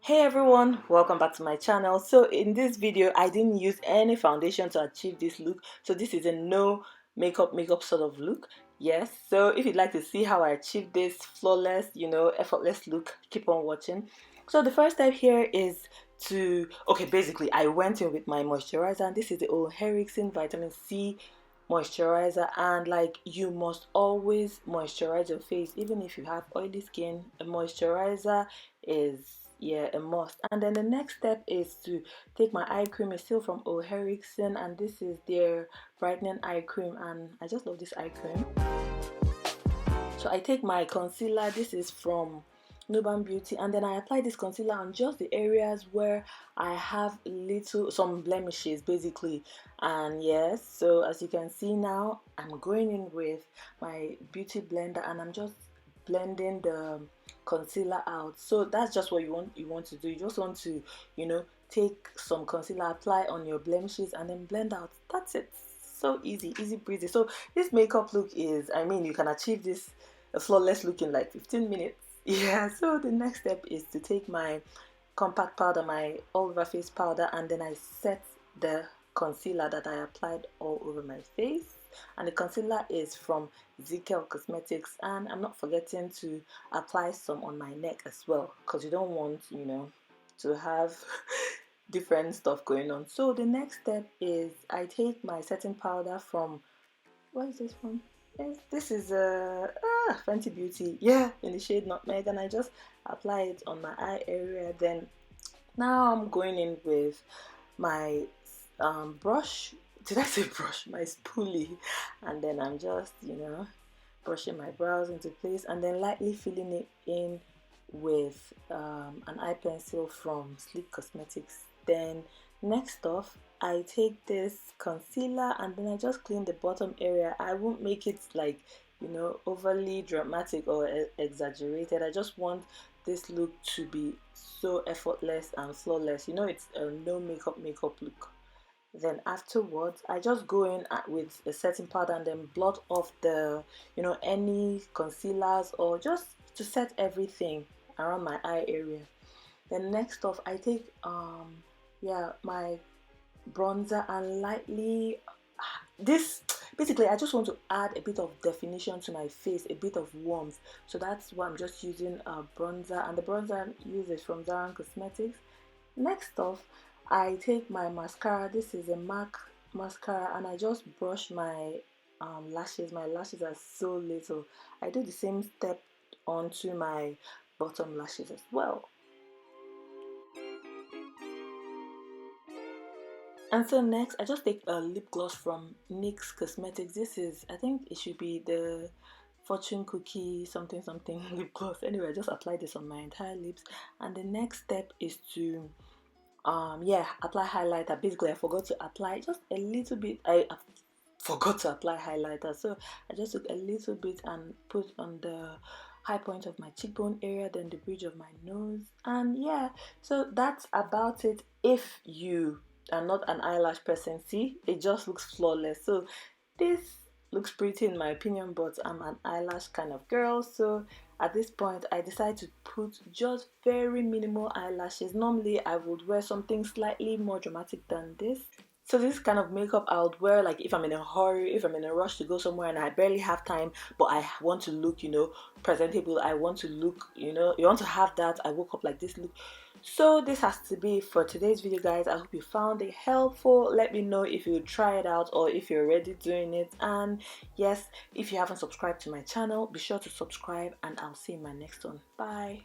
Hey everyone, welcome back to my channel. So in this video I didn't use any foundation to achieve this look, so this is a no makeup sort of look. Yes, so if you'd like to see how I achieved this flawless, effortless look, keep on watching. So the first step here is basically I went in with my moisturizer, and this is the old Ericsson vitamin C moisturizer, and like, you must always moisturize your face even if you have oily skin. A moisturizer is, yeah, a must. And then the next step is to take my eye cream. It's still from Ericsson, and this is their brightening eye cream, and I just love this eye cream. So I take my concealer. This is from Nuban Beauty, and then I apply this concealer on just the areas where I have some blemishes basically. And yes, so as you can see now, I'm going in with my beauty blender and I'm just blending the concealer out. So that's just what you want to do. You just want to, take some concealer, apply on your blemishes, and then blend out. That's it. So easy breezy. So this makeup look is, I mean, you can achieve this a flawless look in like 15 minutes. Yeah, so the next step is to take my compact powder, my all over face powder, and then I set the concealer that I applied all over my face. And the concealer is from Zikel Cosmetics, and I'm not forgetting to apply some on my neck as well, because you don't want, to have different stuff going on. So the next step is I take my setting powder from, what is this from? Yes, this is a Fenty Beauty, yeah, in the shade Nutmeg, and I just apply it on my eye area. Then now I'm going in with my brush. Did I say brush? My spoolie. And then I'm just, brushing my brows into place, and then lightly filling it in with an eye pencil from Sleek Cosmetics. Then next off, I take this concealer and then I just clean the bottom area. I won't make it like, overly dramatic or exaggerated. I just want this look to be so effortless and flawless. It's a no makeup look. Then afterwards I just go in with a setting powder and then blot off the, any concealers, or just to set everything around my eye area. Then next off I take my bronzer and lightly, this basically I just want to add a bit of definition to my face, a bit of warmth. So that's why I'm just using a bronzer, and the bronzer I use is from Zara Cosmetics. Next off, I take my mascara. This is a MAC mascara, and I just brush my lashes. My lashes are so little. I do the same step onto my bottom lashes as well. And so next, I just take a lip gloss from NYX Cosmetics. This is, I think it should be the Fortune Cookie something something lip gloss. Anyway, I just apply this on my entire lips. And the next step is to apply highlighter. Basically, I forgot to apply just a little bit. I forgot to apply highlighter, so I just took a little bit and put on the high point of my cheekbone area, then the bridge of my nose. And yeah, so that's about it. If you are not an eyelash person, see, it just looks flawless. So this looks pretty in my opinion, but I'm an eyelash kind of girl, so at this point I decided to put just very minimal eyelashes. Normally I would wear something slightly more dramatic than this. So this kind of makeup I would wear like if I'm in a hurry, if I'm in a rush to go somewhere and I barely have time, but I want to look, presentable. I want to look, you want to have that I woke up like this look. So this has to be for today's video, guys. I hope you found it helpful. Let me know if you try it out or if you're already doing it. And yes, if you haven't subscribed to my channel, be sure to subscribe, and I'll see you in my next one. Bye.